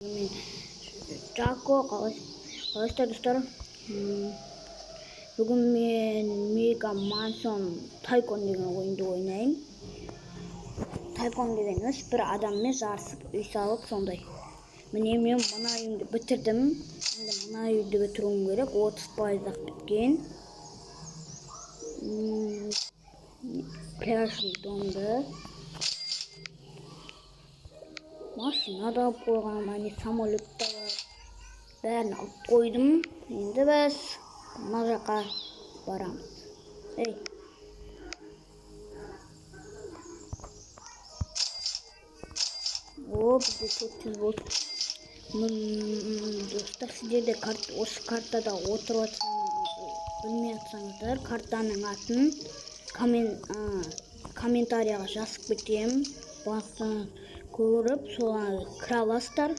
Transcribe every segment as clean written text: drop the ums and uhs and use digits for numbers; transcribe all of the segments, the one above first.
Мен Жако қалайсыздар достар? Бүгін мен Mega Mansion Tycoon деген ойынды ойнайын. Tycoon деген емес, бір адаммен жарысып үй салып сондай. Міне мен мына үйімді бітірдім. Енді мына үйді бітіруім керек. 30%-ақ біткен. Пляжный домды. Машина да алып қойғам, әне самолет та бар. Бәрін алып қойдым. Енді біз мына жаққа барамыз. Бізде 400 болды. Достар, сіздер де осы картада отырып жатсаңыз, білмей жатсаңыздар, картаның атын комментарияға жазып кетем. Бастан көріп, соған кіре аласыздар.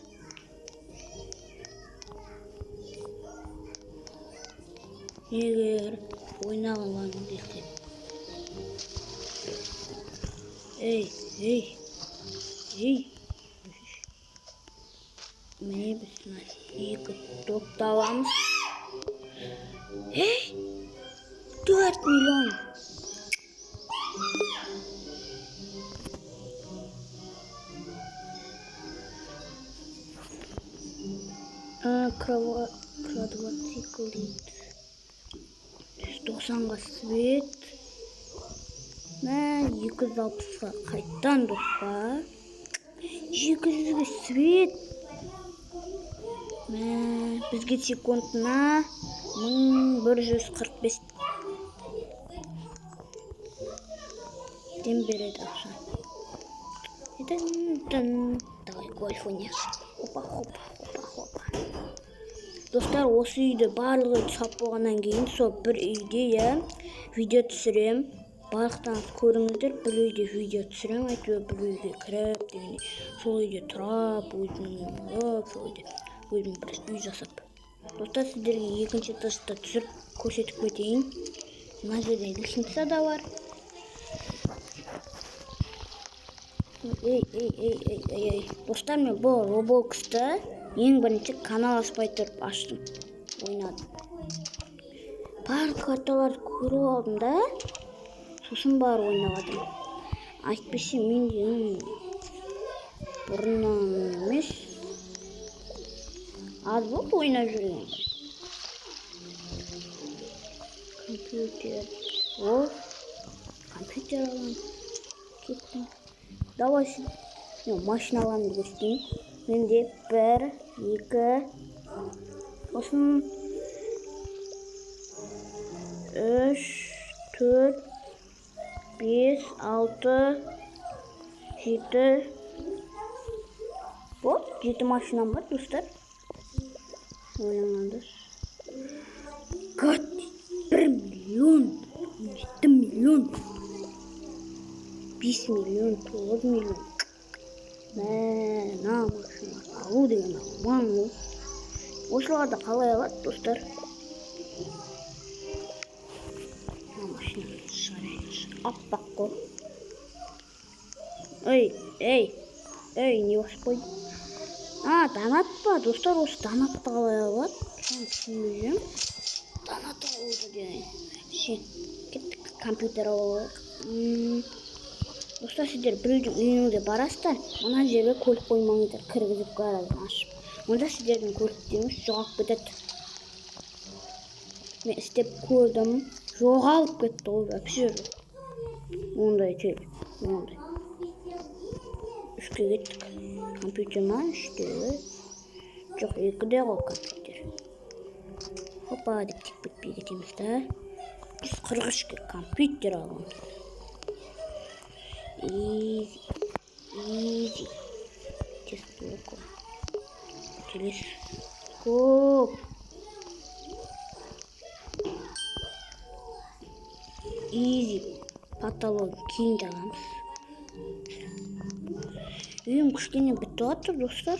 Егер ойнағыларың келсе. Міне біз 2 топты аламыз. 4 миллион. Квадроцикл дейді. 190-ға свет. 260-ға қайттан допқа. 200-ге свет. Бізге секундына 1145 дем береді ақша. Давай гольф ойнайық. Хопа. Достар, осы үйді барлығы сап болғаннан кейін сол бір үйде видео түсірем. Барлықтан көріңіздер, бір үйде видео түсірем, әйтеуір бір үйге кіріп дегенде, сол үйде тұрап, өзім бір үй жасап. Достар, сіздерге екінші этажда түсіріп көрсетіп кетейін. Мына жерде лестница да бар. Достар, мен бұл Roblox'ты ең бірінші канал ашпай тұрып аштым, ойнадым. Барлық карталарды көріп алдым да, сосын бары ойнадым. Айтпесе мен бұрыннан емес, аз болды ойнап жүрген. Компьютер алам. Кеттім. Давай машина алам деп көрсетейін. Менде 1, 2, сосын 3, 4, 5, 6, 7. Вот, 7 машинам бар, достар. Ойлаңыздар. 1 миллион, 7 миллион, 5 миллион, 9 миллион. Мына машина алу деген алуан ғой. Осыларды қалай алады, достар? Машинаны шығарайыншы. Аппақ қой. Не басып қойды? Донат па, достар, осы донатты қалай алады? Соны түсінбеймін. Донат алуды деген. Кеттік компьютер алуы. Достар, сіздер біреудің үйіңізге барасыздар, мына жерге көлік қоймаңыздар, кіргізіп гаражын ашып. Онда сіздердің көліктеріңіз жоғалып кетеді. Мен істеп көрдім, жоғалып кетті ғой, вообще жоқ. Ондай тел, ондай. 3-ке кеттік. Компьютер ма? 3-те. Жоқ, 2-де ғой компьютер. Хопа деп тек бітпей кетеміз да. 143-ке компьютер алғым. Easy. Телескоп. Easy. Потолок кейін жағамыз. Үйім кішкене бітіп жатыр, достар.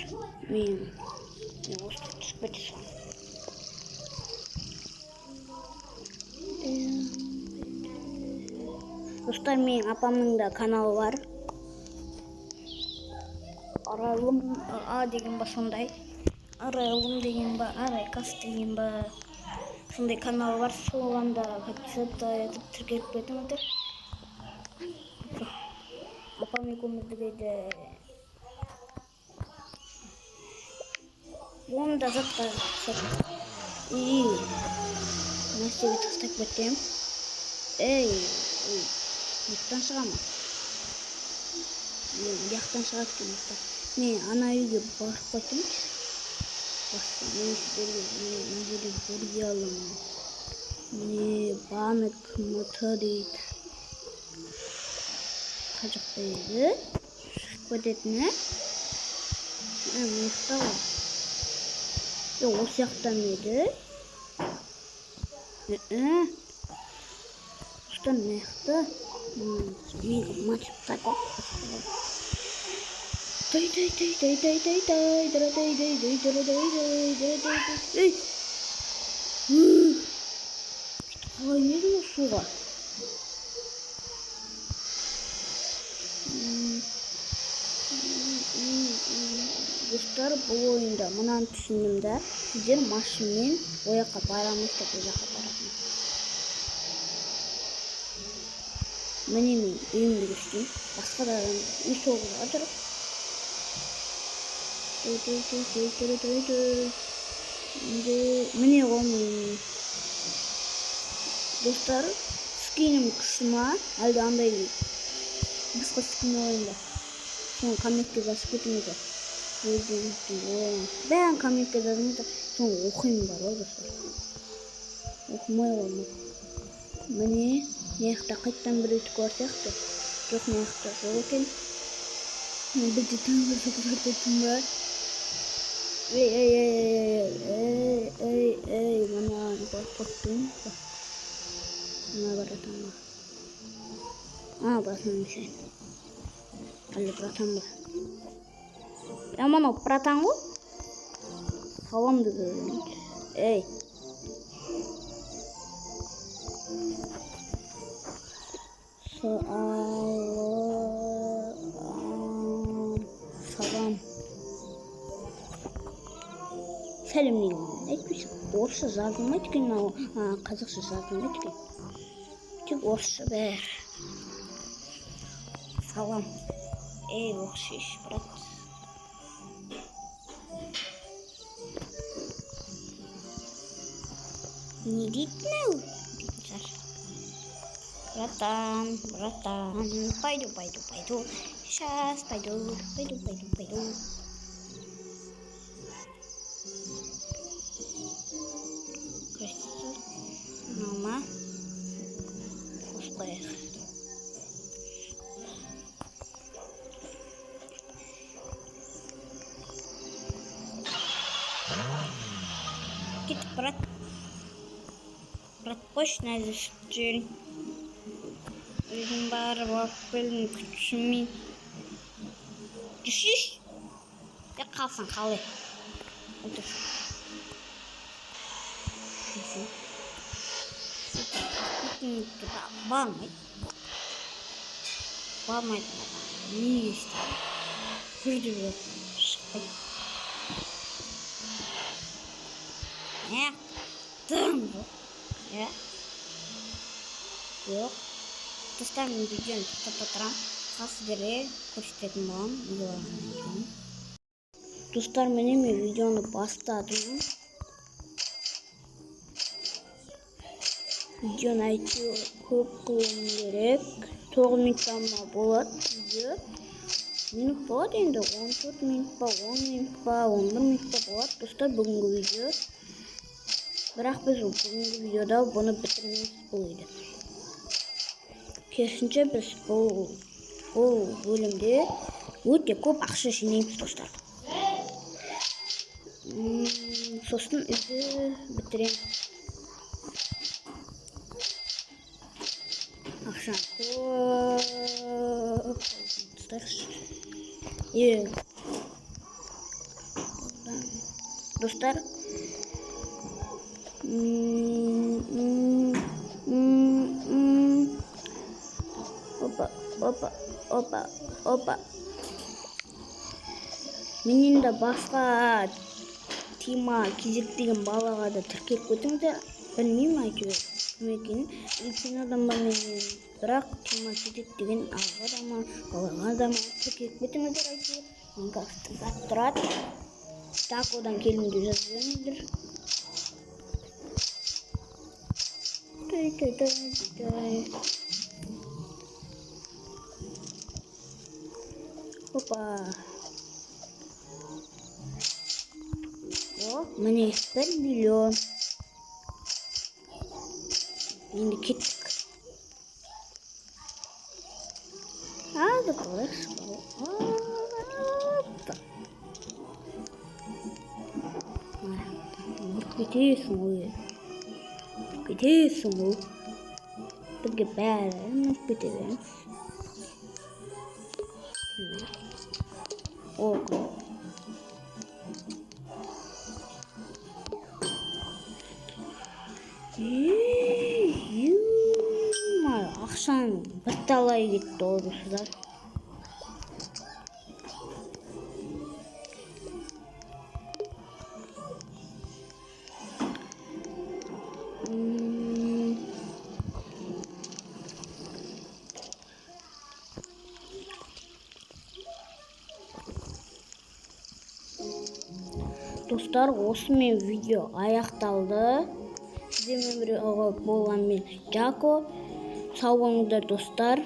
Мен осы түсіп кетсем. Достар, менің апамның да каналы бар. арайлым А деген ба сондай. Арайлым деген ба, Арайкас деген ба. Сондай канал бар, соғанда подписаться етіп тіркеліп кетіңіздер. Апам екеумізді дейді. Оны да затқа нәрсеге тастап кетем. Яқтан шыға ма? Яқтан шығады екен. Мен ана үйге барып қайтамын. Мен сіздерге мына жерден көрге аламын. Міне банк мыты дейді. Қажақ дейді. Шығып кететіні. Мықты ғой. Осы жақтан еді. Осыдан мықты. Мега матч такой. Қалай едім суға? Достар, бұл ойында мұнан түсіндім да, сіздер машинмен ояққа барамыз деп ояққа барамыз. Міне мен үйімді көштім. Басқа да үй соғып жатыр. Міне ғой мен. Достар, скинім күшті ма? Әлде андай басқа скин ойында. Соны комментке жазып кетіңіздер. Бәрін комментке жазыңыздар. Соны оқимын бар ғой достар. Оқымай қоймай. Міне маяқта қайттан бір өтіп бар сияқты. Жоқ маяқта жоқ екен. Бізді таңғы жоқтың ба? Мына қорқыттың ба? Мына братан ба? Братан мешен. Әлі братан ба? Мына братан ғой? Саламды көрген. Салам. Сәлем деген айтпайсың. Орысша жазылмайды екен, қазақша жазылмайды екен. Тек орысша бәрі. Салам. Оқшиш, брат. Не дейді мынау? Братан, пойду. Сейчас пойду. Красиво. Мама. Успех. Кит, брат. Брат, почна заштрель. Өзің бары бақпелдің күтшімен. Düşüş. Ya kalsın kalır. Otur. Düşün. Bağırmayın. Bağırmayın. Niye işte? Hürdürüyor. Şıkkı. Ne? Durun bu. Ya. Yok. Достар, мен видеоны тоқтатып отырамын. Сіздерге көрсететін боламын. Достар, міне мен видеоны бастадым. Видеоны әйтеуір көп қылуым керек. 9 минуттан болады видео. Минут болады енді 14 минут па, 10 минут па, 11 минут па болады. Достар, бүгінгі видео. Бірақ біз бүгінгі видеода бұны бітірмейміз болды. Керісінше біз бұл бөлімде өте көп ақша жинаймыз достар. Сосын үйді бітіреміз. Ақшан көп достар. Опа. Менен да басқа Тима Кезек деген балаға да тіркеліп кетіңдер. Білмеймін әйтеуір кім екенін. Үлкен адам ба менен, бірақ Тима Кезек деген аға да ма, балаға да ма тіркеліп кетіңіздер әйтеуір. Майнкрафтта зат тұрады. Так, одан келіңдер жазып жіберіңдер. Опа. О, міне 1 миллион. Енді кеттік. Азы қалайықшы. Кетесің ғой. Кетесің ғой. Бізге бәріміз кете береміз. Оғы. Ақшаның бір талай кетті орысыздар. Достар, осымен видео аяқталды. Сіздермен бірге болған мен Жако. Сау болыңыздар достар.